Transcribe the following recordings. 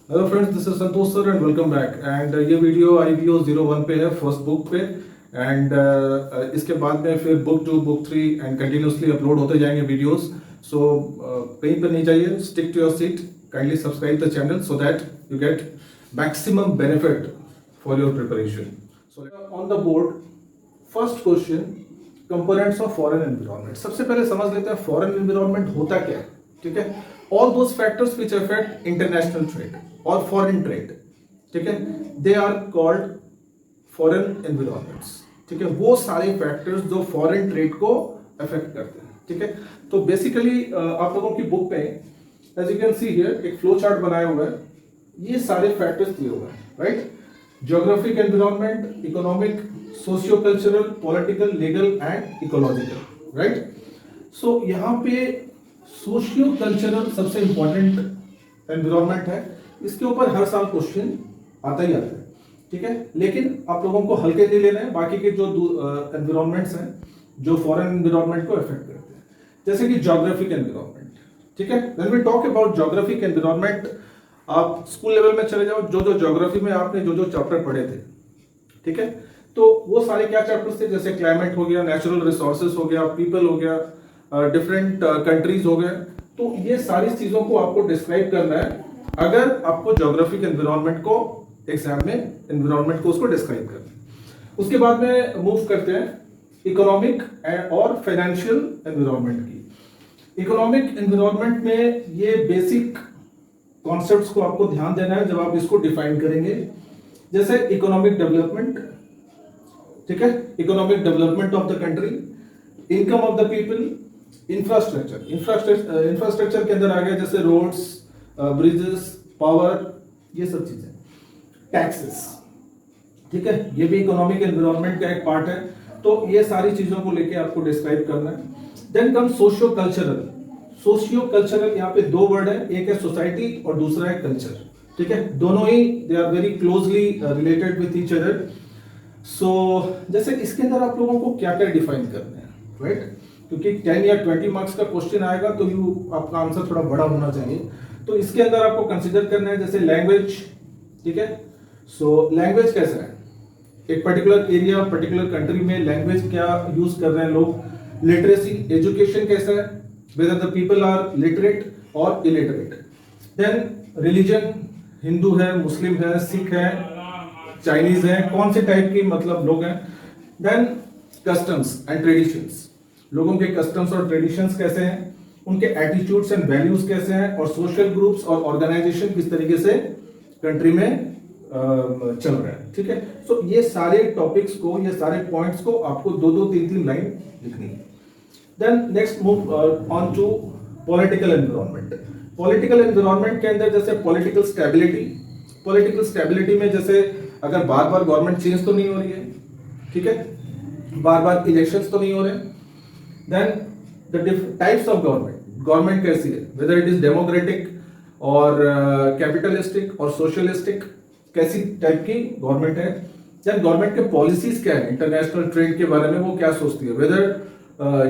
Hello friends, this is Santosh sir and welcome back. And ये video IBO 01 पे है, first book पे। And इसके बाद में फिर book 2, book 3 and continuously upload होते जाएंगे वीडियोस। सो कहीं पर नहीं जाइए, stick to your seat, kindly subscribe the channel so that you get maximum benefit for your preparation. So on the board, first question, components of foreign environment. सबसे पहले समझ लेते हैं फॉरेन एनवायरनमेंट होता क्या है। ठीक है, all those factors which affect international trade और फॉरेन ट्रेड, ठीक है, they are called foreign environments. ठीक है, वो सारे फैक्टर्स जो फॉरेन ट्रेड को अफेक्ट करते हैं। ठीक है, तो बेसिकली आप लोगों की बुक पे as you can see here एक फ्लो चार्ट बनाया हुआ है, ये सारे फैक्टर्स दिए हुए हैं, right. Geographic environment, economic, socio cultural, political, legal and ecological, right. So यहाँ पे सोशियो कल्चरल सबसे इंपॉर्टेंट एनवायरनमेंट है, इसके ऊपर हर साल क्वेश्चन आता ही आता है। ठीक है, लेकिन आप लोगों को हल्के नहीं लेना है बाकी के जो एनवायरनमेंट्स हैं जो फॉरेन एनवायरनमेंट को अफेक्ट करते हैं, जैसे कि ज्योग्राफिक एनवायरनमेंट। ठीक है, when we talk about geographic environment, आप स्कूल लेवल में चले जाओ, जो ज्योग्राफी में आपने जो चैप्टर पढ़े थे, ठीक है, तो वो सारे क्या चैप्टर्स थे, जैसे क्लाइमेट हो गया, नेचुरल रिसोर्सेज हो गया, पीपल हो गया, डिफरेंट कंट्रीज हो गए। तो ये सारी चीजों को आपको डिस्क्राइब करना है अगर आपको ज्योग्राफिक एनवायरनमेंट को एग्जाम में एनवायरनमेंट को उसको डिस्क्राइब करना है। उसके बाद में मूव करते हैं इकोनॉमिक और फाइनेंशियल एनवायरनमेंट की। इकोनॉमिक एनवायरनमेंट में ये बेसिक कॉन्सेप्ट्स को आपको ध्यान देना है जब आप इसको डिफाइन करेंगे, जैसे इकोनॉमिक डेवलपमेंट। ठीक है, economic development of the country, income of the people, infrastructure के अंदर आ गया जैसे रोड्स, ब्रिजेस, पावर, ये सब चीजें, टैक्सेस। ठीक है, ये भी इकोनॉमिक एनवायरनमेंट का एक पार्ट है। तो ये सारी चीजों को लेके आपको डिस्क्राइब करना है। Then come socio cultural. Socio cultural यहाँ पे दो वर्ड है, एक है सोसाइटी और दूसरा है कल्चर। ठीक है, दोनों ही they are very closely related with each other. So जैसे इसके अंदर आप लोगों को क्या क्या डिफाइन करना है, राइट, क्योंकि 10 या 20 मार्क्स का क्वेश्चन आएगा तो आपका आंसर थोड़ा बड़ा होना चाहिए। तो इसके अंदर आपको कंसीडर करना है जैसे लैंग्वेज। ठीक है, सो लैंग्वेज कैसा है, एक पर्टिकुलर एरिया, पर्टिकुलर कंट्री में लैंग्वेज क्या यूज कर रहे हैं लोग। लिटरेसी, एजुकेशन कैसा है, whether the people are literate और इलिटरेट। देन रिलीजन, हिंदू है, मुस्लिम है, सिख है, चाइनीज है, कौन से टाइप की मतलब लोग हैं। देन कस्टम्स एंड ट्रेडिशंस, लोगों के कस्टम्स और ट्रेडिशंस कैसे हैं, उनके एटीट्यूड्स एंड वैल्यूज कैसे हैं, और सोशल ग्रुप्स और ऑर्गेनाइजेशन किस तरीके से कंट्री में चल रहे हैं। ठीक है, सो ये सारे टॉपिक्स को, ये सारे पॉइंट्स को आपको 2-2, 3-3 लाइन लिखनी है। Then next move on to political environment. Political environment के अंदर जैसे पॉलिटिकल स्टेबिलिटी। पॉलिटिकल स्टेबिलिटी में जैसे अगर बार बार गवर्नमेंट चेंज तो नहीं हो रही है, ठीक है, बार बार इलेक्शंस तो नहीं हो रहे। Then the types of government, government कैसी है, वेदर इट इज डेमोक्रेटिक और कैपिटलिस्टिक और सोशलिस्टिक, कैसी टाइप की गवर्नमेंट है। देन गवर्नमेंट के पॉलिसीज क्या है, इंटरनेशनल ट्रेड के बारे में वो क्या सोचती है, वेदर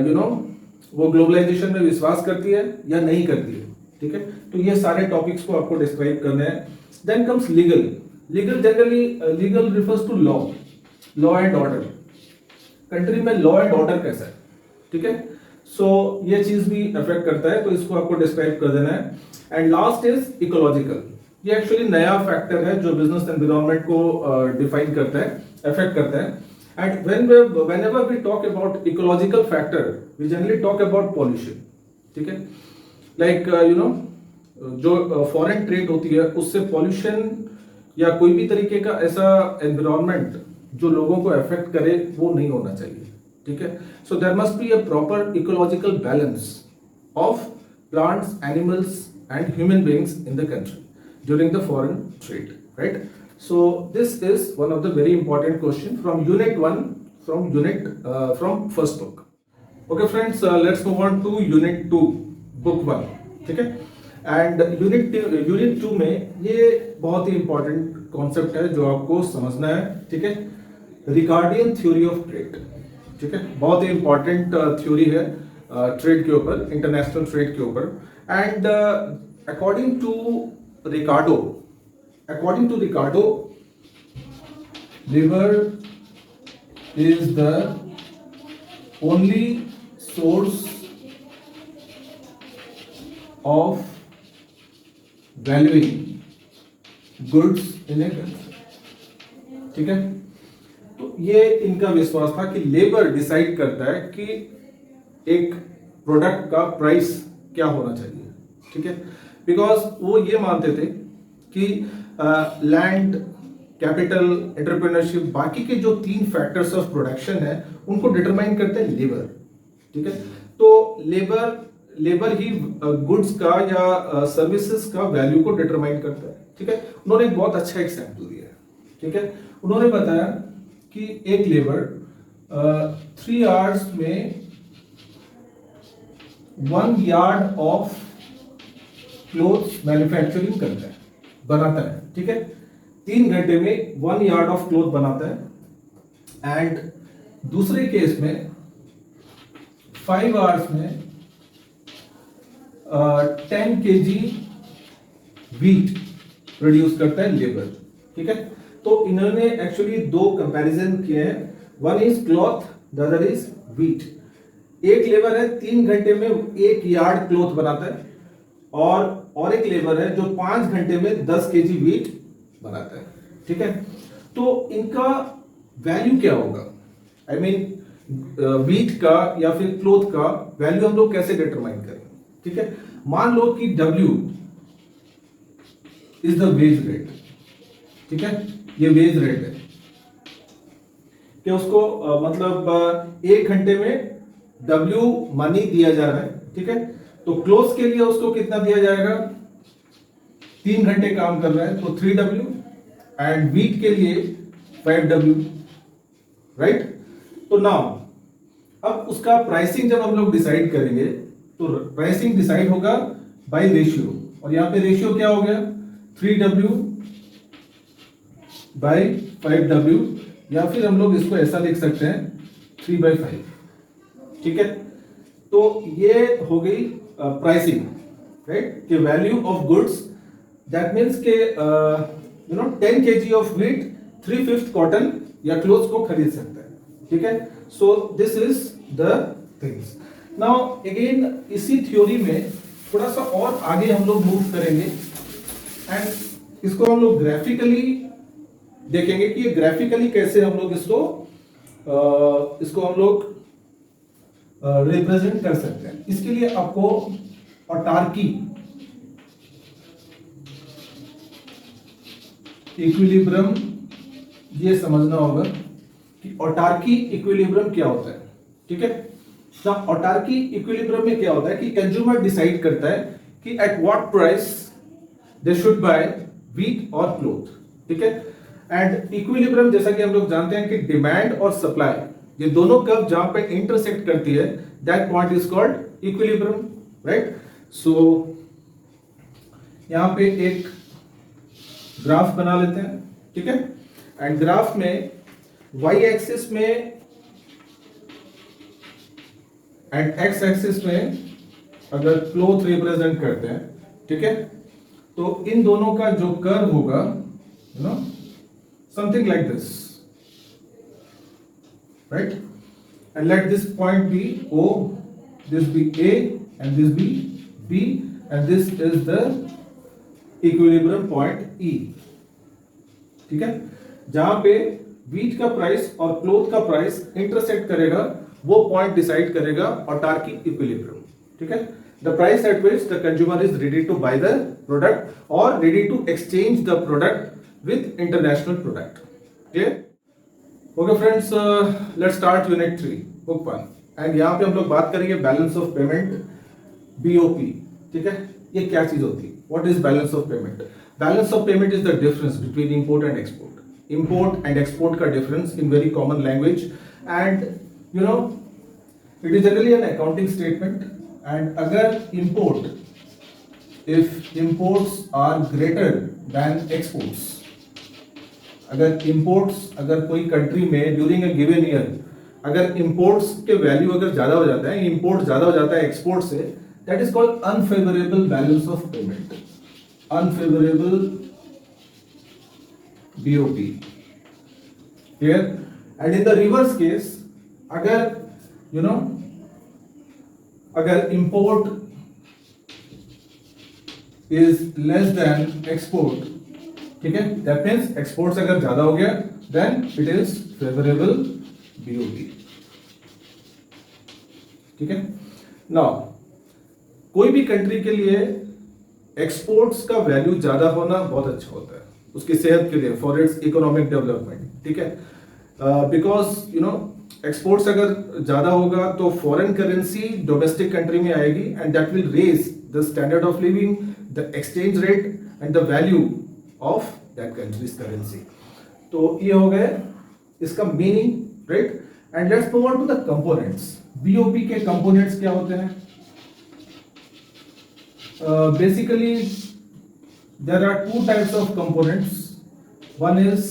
यू नो वो ग्लोबलाइजेशन में विश्वास करती है या नहीं करती है। ठीक है, तो ये सारे टॉपिक्स को आपको डिस्क्राइब करने हैं। Then comes legal. Legal generally, legal refers to law, law and order, country में लॉ एंड ऑर्डर कैसा है। ठीक है, सो ये चीज भी अफेक्ट करता है, तो इसको आपको डिस्क्राइब कर देना है। And last is ecological. ये एक्चुअली नया फैक्टर है जो बिजनेस एनवायरनमेंट को डिफाइन करता है, अफेक्ट करता है। And whenever we talk about ecological factor, we generally talk about pollution. ठीक है, लाइक यू नो जो फॉरेन ट्रेड होती है उससे पॉल्यूशन या कोई भी तरीके का ऐसा एनवायरनमेंट जो लोगों को अफेक्ट करे वो नहीं होना चाहिए। ठीक है, so there must be a proper ecological balance of plants, animals and human beings in the country during the foreign trade, right. So this is one of the very important question from unit 1 from first book. Okay friends, let's move on to unit 2 book 1. ठीक है, and unit 2 में ये बहुत ही important concept है जो आपको समझना है। ठीक है, रिकार्डियन थ्योरी ऑफ ट्रेड। ठीक है, बहुत ही important थ्योरी है ट्रेड के ऊपर, इंटरनेशनल ट्रेड के ऊपर। And according to Ricardo, according to Ricardo, labor is the only source of valuing goods in a country. ठीक है, तो ये इनका विश्वास था कि लेबर डिसाइड करता है कि एक प्रोडक्ट का प्राइस क्या होना चाहिए. ठीक है, बिकॉज वो ये मानते थे कि लैंड, कैपिटल, एंटरप्रेन्योरशिप, बाकी के जो 3 फैक्टर्स ऑफ प्रोडक्शन है उनको डिटरमाइन करते हैं लेबर. ठीक है, तो लेबर ही गुड्स का या सर्विसेज का वैल्यू को डिटरमाइन करता है. ठीक है, उन्होंने एक बहुत अच्छा एग्जांपल दिया है. ठीक है, उन्होंने बताया कि एक लेबर 3 आवर्स में 1 यार्ड ऑफ क्लोथ्स मैन्युफैक्चरिंग करता है, बनाता है. ठीक है, 3 घंटे में 1 यार्ड ऑफ क्लोथ बनाता है. एंड दूसरे केस में 5 आवर्स में 10 kg व्हीट प्रोड्यूस करता है लेबर. ठीक है, तो इन्होंने एक्चुअली 2 कंपैरिजन किए हैं. One is cloth, the other is wheat. एक लेबर है 3 घंटे में 1 यार्ड क्लॉथ बनाता है, और एक लेबर है जो 5 घंटे में 10 kg व्हीट बनाता है. ठीक है, तो इनका वैल्यू क्या होगा? आई मीन व्हीट का या फिर क्लॉथ का वैल्यू हम लोग कैसे डिटरमाइन करें? ठीक है, मान लो कि W is the wage rate. ठीक है, ये वेज रेट है कि उसको मतलब 1 घंटे में W मनी दिया जा रहा है. ठीक है, तो क्लोथ के लिए उसको कितना दिया जाएगा? 3 घंटे काम कर रहा है तो 3W, एंड व्हीट के लिए 5W. राइट, तो नाउ अब उसका प्राइसिंग जब हम लोग डिसाइड करेंगे तो प्राइसिंग डिसाइड होगा बाय रेशियो, और यहां पे रेशियो क्या हो गया? 3W बाय 5W, या फिर हम लोग इसको ऐसा लिख सकते हैं 3/5. ठीक है, तो ये हो गई प्राइसिंग. राइट, कि value of goods, that means के 10 kg ऑफ व्हीट 3/5 कॉटन या क्लोथ्स को खरीद सकता है. ठीक है, so this is the things. Now again इसी थ्योरी में थोड़ा सा और आगे हम लोग मूव करेंगे, एंड इसको हम लोग ग्राफिकली देखेंगे कि ये ग्राफिकली कैसे हम लोग इसको हम लोग रिप्रेजेंट कर सकते हैं. इसके लिए आपको ऑटार्की, इक्विलिब्रियम ये समझना होगा कि ऑटार्की इक्विलिब्रियम क्या होता है. ठीक है, तो ऑटार्की इक्विलिब्रियम में क्या होता है कि कंज्यूमर डिसाइड करता है कि at what price they should buy wheat और क्लोथ. ठीक है, एंड इक्विलिब्रियम जैसा कि हम लोग जानते हैं कि डिमांड और सप्लाई, ये दोनों कर्व जहां पे इंटरसेक्ट करती है, that point is called equilibrium. Right, so यहां पे एक ग्राफ बना लेते हैं. ठीक है, एंड ग्राफ में y एक्सिस में एंड x एक्सिस में अगर क्लोथ रिप्रेजेंट करते हैं, ठीक है, तो इन दोनों का जो कर्व होगा, something like this, right? And let this point be O, this be A, and this be B, and this is the equilibrium point E. ठीक है, जहां पे व्हीट का प्राइस और क्लोथ का प्राइस इंटरसेक्ट करेगा, वो पॉइंट डिसाइड करेगा ऑटार्की इक्विलिब्रियम. ठीक है, the price at which the consumer is ready to buy the product or ready to exchange the product with international product. Clear? Okay friends, let's start unit 3 book 1, and यहाँ पे हम लोग बात करेंगे balance of payment, BOP. ठीक है, ये क्या चीज होती है? What is balance of payment? Balance of payment is the difference between import and export. Import and export का difference in very common language, and it is generally an accounting statement. And अगर import, if imports are greater than exports, अगर imports, अगर कोई country में during a given year अगर imports के value अगर ज्यादा हो जाता है, import ज्यादा हो जाता है एक्सपोर्ट से, that is called unfavorable balance of payment. Unfavorable BOP. Clear? And in the reverse case, अगर अगर import is less than export, ठीक है, that means exports अगर ज्यादा हो गया, then it is favorable BOP. ठीक है. Now कोई भी कंट्री के लिए एक्सपोर्ट्स का वैल्यू ज्यादा होना बहुत अच्छा होता है उसकी सेहत के लिए, फॉर इट्स इकोनॉमिक डेवलपमेंट. ठीक है, बिकॉज एक्सपोर्ट्स अगर ज्यादा होगा तो फॉरेन करेंसी डोमेस्टिक कंट्री में आएगी and that will raise the standard of living, the exchange rate and the value of that country's currency. तो ये हो गए इसका meaning, right. And let's move on to the components. BOP के components क्या होते हैं? Basically there are two types of components. One is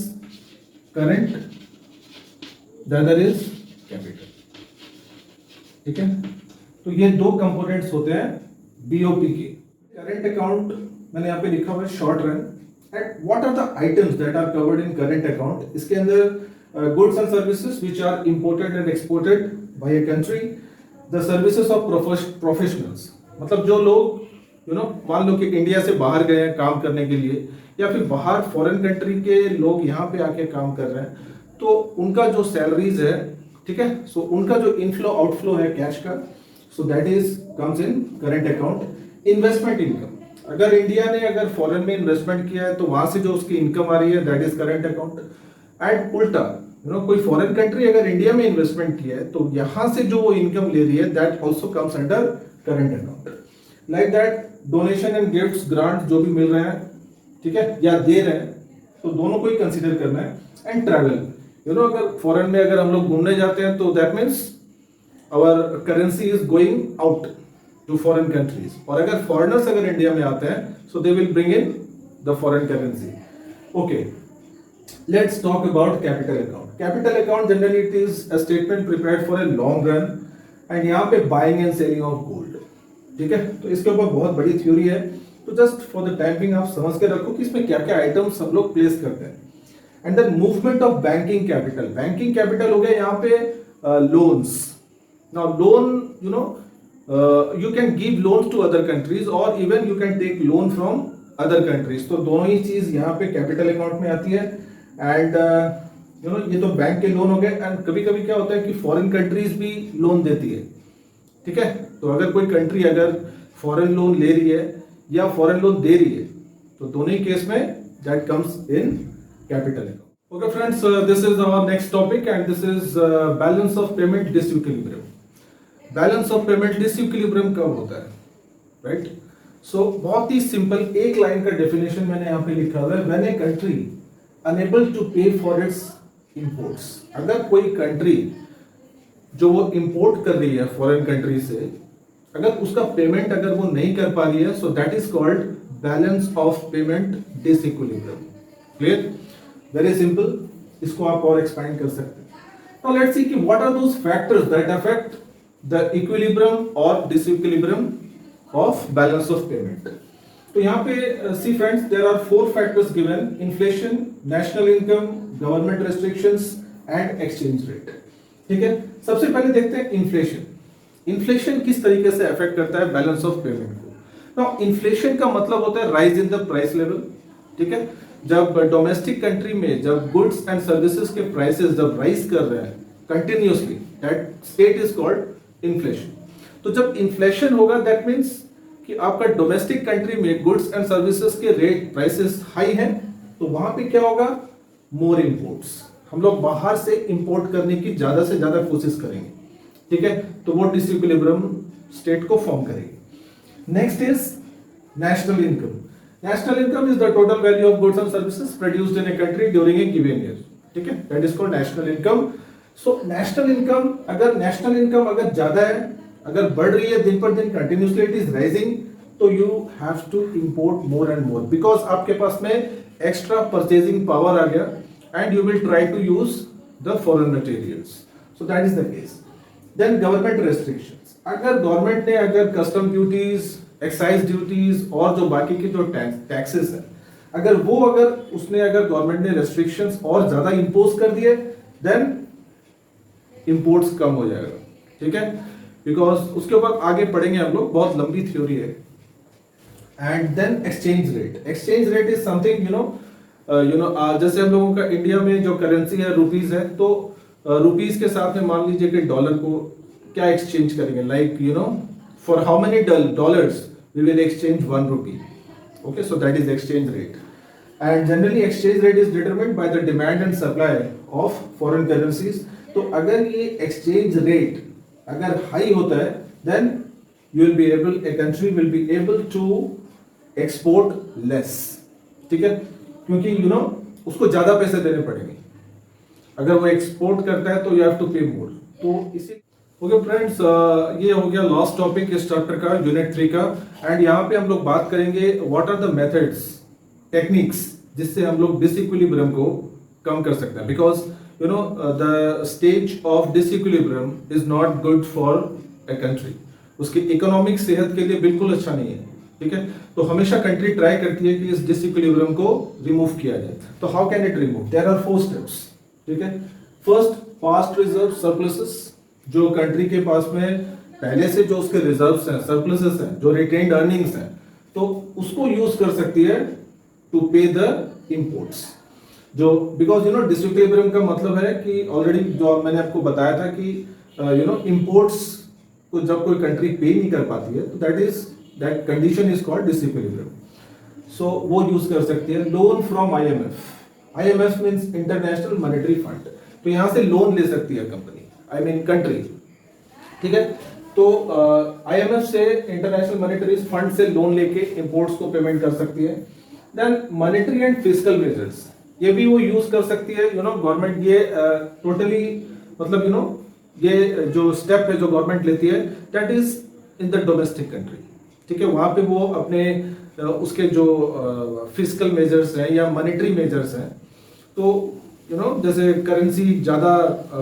current, the other is capital. ठीक है, तो ये दो कंपोनेंट्स होते हैं बीओपी के. करंट अकाउंट मैंने यहाँ पे लिखा हुआ है short run. And what are the items that are covered in current account? इसके अंदर goods and services which are imported and exported by a country, the services of professionals, मतलब जो लोग मान लो कि इंडिया से बाहर गए हैं काम करने के लिए, या फिर बाहर फॉरेन कंट्री के लोग यहाँ पे आके काम कर रहे हैं, तो उनका जो सैलरीज है, ठीक है, सो उनका जो इनफ्लो आउटफ्लो है कैश का, सो that is comes in current account. Investment income, अगर इंडिया ने अगर फॉरेन में इन्वेस्टमेंट किया है तो वहां से जो उसकी इनकम आ रही है that is current account. And उल्टा कोई फॉरेन कंट्री अगर इंडिया में इन्वेस्टमेंट किया है तो यहां से जो वो इनकम ले रही है that also comes under current account. Like that donation and gifts, grant जो भी मिल रहे हैं, ठीक है, या दे रहे हैं, तो दोनों को ही कंसीडर करना है. एंड ट्रैवल, अगर फॉरेन में अगर हम लोग घूमने जाते हैं तो that means our currency is going out to foreign countries. और अगर फॉरेनर्स अगर इंडिया में आते हैं so they will bring in the foreign currency. Okay, let's talk about capital account. Capital account generally it is a statement prepared for a long run. And यहाँ पे buying and selling of gold, ठीक है, तो इसके ऊपर बहुत बड़ी theory है. तो जस्ट फॉर द टाइमिंग आप समझ के रखो कि इसमें क्या क्या आइटम्स हम लोग प्लेस करते हैं. And then movement of banking capital. Banking capital हो गया यहाँ पे loans. Now loan, you can give loans to other countries or even you can take loan from other countries. तो दोनों ही चीज यहाँ पे कैपिटल अकाउंट में आती है. एंड ये तो बैंक के लोन हो गए. एंड कभी कभी क्या होता है कि फॉरेन कंट्रीज भी लोन देती है, ठीक है. तो अगर कोई कंट्री अगर फॉरेन लोन ले रही है या फॉरेन लोन दे रही है तो दोनों ही केस में that comes in capital account. Okay friends, this is our next topic and this is balance of payment disequilibrium. Balance of payment disequilibrium कब होता है, राइट? सो बहुत ही सिंपल एक लाइन का डेफिनेशन मैंने यहाँ पे लिखा हुआ है. When a country unable to pay for its imports, अगर कोई कंट्री जो वो इंपोर्ट कर रही है फॉरेन कंट्री से, अगर उसका पेमेंट अगर वो नहीं कर पा रही है, सो that is called balance of payment disequilibrium. Clear? Very simple, इसको आप और एक्सपांड कर सकते हैं. नाउ लेट्स सी कि what are those factors that affect the equilibrium और disequilibrium of balance of payment. तो यहाँ पे see friends, there are 4 factors given: inflation, national income, government restrictions and exchange rate. ठीक है, सबसे पहले देखते हैं इन्फ्लेशन. इन्फ्लेशन किस तरीके से अफेक्ट करता है बैलेंस ऑफ पेमेंट को. नाउ इन्फ्लेशन का मतलब होता है rise in the price level. ठीक है, जब डोमेस्टिक कंट्री में जब गुड्स एंड सर्विसेज के प्राइसेस जब राइज कर रहे हैं continuously, that state is called inflation. तो जब इन्फ्लेशन होगा दैट मीन्स कि आपका डोमेस्टिक कंट्री में गुड्स एंड सर्विसेज के रेट प्राइसेस हाई हैं, तो वहां पे क्या होगा, मोर इंपोर्ट्स. हम लोग बाहर से इंपोर्ट करने की ज्यादा से ज्यादा कोशिश करेंगे. ठीक है, तो वो डिसइक्विलिब्रियम स्टेट को फॉर्म करेगी. Next is national income. National income is the total value of goods and services produced in a country during a given year. ठीक है, that is called national income. So national income अगर ज्यादा है, अगर बढ़ रही है दिन पर दिन, कंटिन्यूअसली इट इज राइजिंग, तो you have to import more and more because आपके पास में एक्स्ट्रा परचेजिंग पावर आ गया and you will try to use the foreign materials. So that is the case. Then government restrictions. अगर government ने अगर custom duties, excise duties और जो बाकी के जो टैक्सेस है अगर उसने गवर्नमेंट ने रेस्ट्रिक्शंस और ज्यादा इंपोज कर दिए, देन इंपोर्ट्स कम हो जाएगा, ठीक है। बिकॉज उसके ऊपर आगे पढ़ेंगे हम लोग, बहुत लंबी थ्योरी है। And then exchange rate is something जैसे हम लोगों का इंडिया में जो करेंसी है रुपीज है, तो रुपीज के साथ में मान लीजिए कि डॉलर को क्या एक्सचेंज करेंगे, like for how many dollars we will exchange 1 rupee, okay, so that is exchange rate. And generally exchange rate is determined by the demand and supply of foreign currencies. तो अगर ये exchange rate अगर high होता है, then a country will be able to export less, ठीक है, क्योंकि उसको ज्यादा पैसे देने पड़ेंगे। अगर वो एक्सपोर्ट करता है तो you have to pay more। तो इसी ओके फ्रेंड्स, ये हो गया लास्ट टॉपिक इस चैप्टर का, यूनिट 3 का। एंड यहाँ पे हम लोग बात करेंगे what are the methods, techniques, जिससे हम लोग डिसइक्विलिब्रियम को कम कर सकते हैं। Because the stage of disequilibrium is not good for a country, उसकी इकोनॉमिक सेहत के लिए बिल्कुल अच्छा नहीं है, ठीक है। तो हमेशा कंट्री ट्राई करती है कि इस डिसइक्विलिब्रियम को रिमूव किया जाए। तो how can it remove? There are 4 steps, ठीक है। फर्स्ट, पास्ट रिजर्व सरप्लसेस, जो कंट्री के पास में पहले से जो उसके रिजर्व्स हैं, सरप्लसेस हैं, जो रिटेन्ड अर्निंग्स हैं, तो उसको यूज कर सकती है टू पे द इंपोर्ट्स। जो बिकॉज डिसइक्विलिब्रियम का मतलब है कि ऑलरेडी जो मैंने आपको बताया था कि इंपोर्ट्स को जब कोई कंट्री पे नहीं कर पाती है, तो that condition is called disequilibrium. So वो यूज कर सकती है। Loan from IMF means international monetary fund, तो यहां से लोन ले सकती है कंपनी, कंट्री, ठीक है। तो IMF से, इंटरनेशनल मॉनेटरी फंड से लोन लेके इंपोर्ट्स को पेमेंट कर सकती है। Then monetary and fiscal measures, ये भी वो यूज कर सकती है। गवर्नमेंट ये टोटली मतलब ये जो स्टेप है जो गवर्नमेंट लेती है, that is in the domestic country, ठीक है। वहां पे वो अपने उसके जो फिस्कल मेजर्स हैं या मॉनेटरी मेजर्स हैं, तो जैसे करेंसी ज्यादा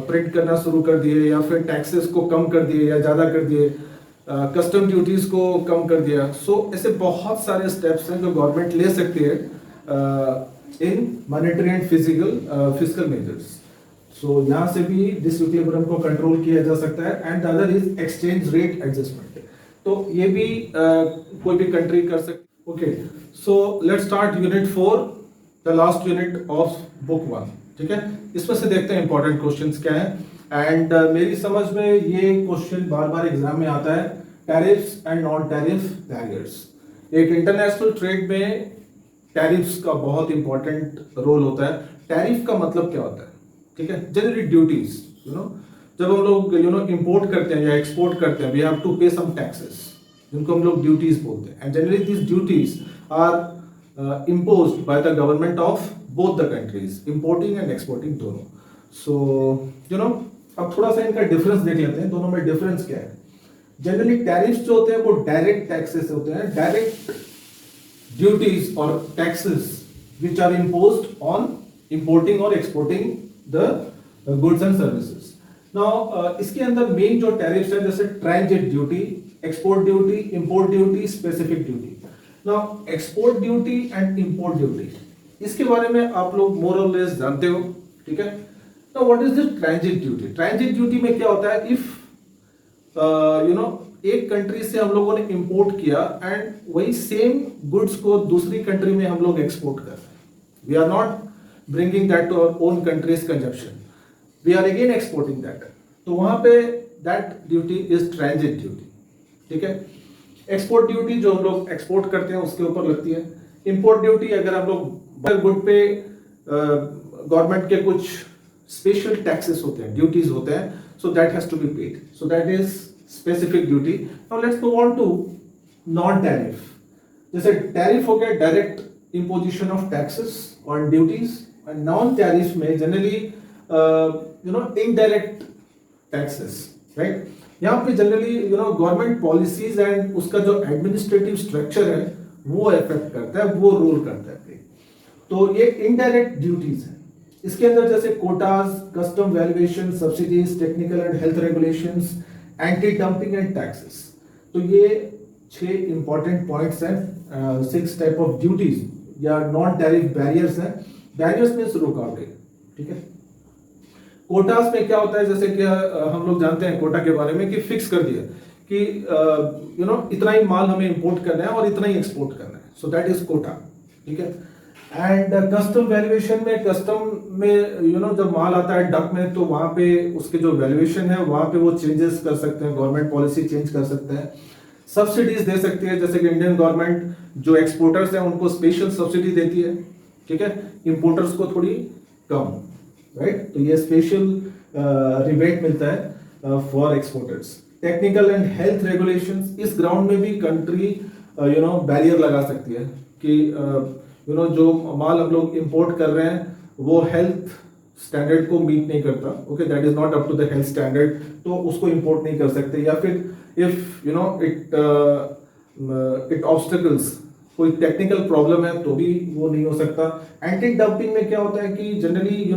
प्रिंट करना शुरू कर दिए, या फिर टैक्सेस को कम कर दिए या ज्यादा कर दिए, कस्टम ड्यूटीज को कम कर दिया। सो ऐसे बहुत सारे स्टेप्स हैं जो गवर्नमेंट ले सकती है इन मॉनेटरी एंड फिस्कल मेजर्स। सो यहाँ से भी डिसइक्विलिब्रियम को कंट्रोल किया जा सकता है। And the other is exchange rate adjustment, तो ये भी कोई भी कंट्री कर सकती। Okay, so let's start unit 4, the last unit of book 1, ठीक है। इसमें से देखते हैं इंपॉर्टेंट क्वेश्चंस क्या है। एंड मेरी समझ में ये क्वेश्चन बार बार एग्जाम में आता है, tariffs and non tariff barriers. एक इंटरनेशनल ट्रेड में टैरिफ्स का बहुत इंपॉर्टेंट रोल होता है। टैरिफ का मतलब क्या होता है, ठीक है। जनरली ड्यूटीज, जब हम लोग इंपोर्ट करते हैं या एक्सपोर्ट करते हैं, वी हैव टू पे सम टैक्सेस, जिनको हम लोग ड्यूटीज बोलते हैं। And generally this duties are imposed by the government of both the countries, importing and exporting दोनों। So अब थोड़ा सा इनका डिफरेंस देख लेते हैं, दोनों में डिफरेंस क्या है। जनरली टैरिफ्स जो होते हैं वो डायरेक्ट टैक्सेस होते हैं, डायरेक्ट ड्यूटीज और taxes which are imposed on importing और exporting the goods and services। Now इसके अंदर मेन जो टैरिफ्स है, जैसे transit duty, export duty, import duty, specific duty. Now export duty and import duty, इसके बारे में आप लोग मोर और लेस जानते हो, ठीक है। Now what is this transit duty? Transit duty में क्या होता है, इफ एक कंट्री से हम लोगों ने इंपोर्ट किया एंड वही सेम गुड्स को दूसरी कंट्री में हम लोग एक्सपोर्ट कर रहे हैं, we are not bringing that to our own country's consumption, we are again exporting that, तो वहां पे that duty is transit duty, ठीक है। एक्सपोर्ट ड्यूटी जो हम लोग एक्सपोर्ट करते हैं उसके ऊपर लगती है। इंपोर्ट ड्यूटी अगर हम लोग गुड पे गवर्नमेंट के कुछ स्पेशल टैक्सेस होते हैं, ड्यूटीज होते हैं, so that has to be paid, so that is specific duty. Now let's move on to non tariff. जैसे टैरिफ हो गया डायरेक्ट इंपोजिशन ऑफ टैक्सेस और ड्यूटीज, एंड नॉन टैरिफ में जनरली इनडायरेक्ट टैक्सेस, राइट। यहाँ पे generally government policies and उसका जो administrative structure है वो इफेक्ट करता है, वो रोल करता है। तो ये इनडायरेक्ट ड्यूटीज है। इसके अंदर जैसे Kota's, custom valuation, subsidies, technical and health regulations, anti dumping and taxes. तो ये 6 इंपॉर्टेंट पॉइंट्स हैं, 6 टाइप ऑफ ड्यूटीज या नॉन टैरिफ बैरियर्स हैं। बैरियर्स मीन्स रुकावटें, ठीक है। कोटास में क्या होता है, जैसे कि हम लोग जानते हैं कोटा के बारे में कि फिक्स कर दिया कि इतना ही माल हमें इंपोर्ट करना है और इतना ही एक्सपोर्ट करना है, सो दैट इज कोटा, ठीक है। एंड कस्टम वैल्यूएशन में, कस्टम में जब माल आता है डक में, तो वहां पे उसके जो वैल्यूएशन है वहां पे वो चेंजेस कर सकते हैं, गवर्नमेंट पॉलिसी चेंज कर सकते हैं, सब्सिडीज दे सकती है, जैसे कि इंडियन गवर्नमेंट जो एक्सपोर्टर्स हैं उनको स्पेशल सब्सिडी देती है, ठीक है, इंपोर्टर्स को थोड़ी कम, राइट। तो ये स्पेशल रिबेट मिलता है for exporters. Technical and health regulations, इस ग्राउंड में भी कंट्री बैरियर लगा सकती है कि जो माल हम लोग इंपोर्ट कर रहे हैं वो हेल्थ स्टैंडर्ड को मीट नहीं करता, okay, that is not up to the health standard, तो उसको इंपोर्ट नहीं कर सकते। या फिर इफ इट ऑब्स्टिकल्स, कोई टेक्निकल प्रॉब्लम है तो भी वो नहीं हो सकता। एंटी डंपिंग में क्या होता है कि जनरली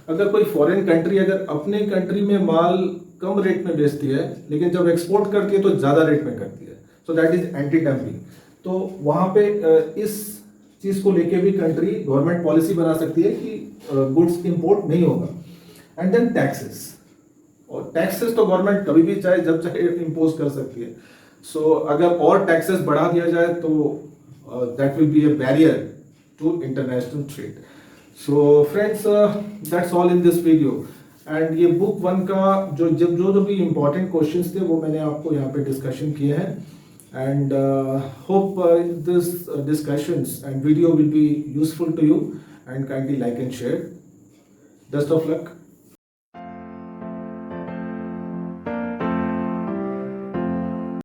अगर कोई फॉरेन कंट्री अगर अपने कंट्री में माल कम रेट में बेचती है लेकिन जब एक्सपोर्ट करती है तो ज्यादा रेट में करती है, सो दैट इज एंटी डंपिंग। तो वहां पे इस चीज को लेके भी कंट्री गवर्नमेंट पॉलिसी बना सकती है कि गुड्स इंपोर्ट नहीं होगा। एंड देन टैक्सेस, और टैक्सेस तो गवर्नमेंट कभी भी चाहे जब चाहे इम्पोज कर सकती है। सो अगर और टैक्सेस बढ़ा दिया जाए तो that will be a barrier to international trade. So friends, that's all in this video. And ये बुक 1 का जो भी इम्पोर्टेंट क्वेश्चंस थे वो मैंने आपको यहाँ पे डिस्कशन किए हैं। And hope this discussions and video will be useful to you, and kindly like and share. Best of luck.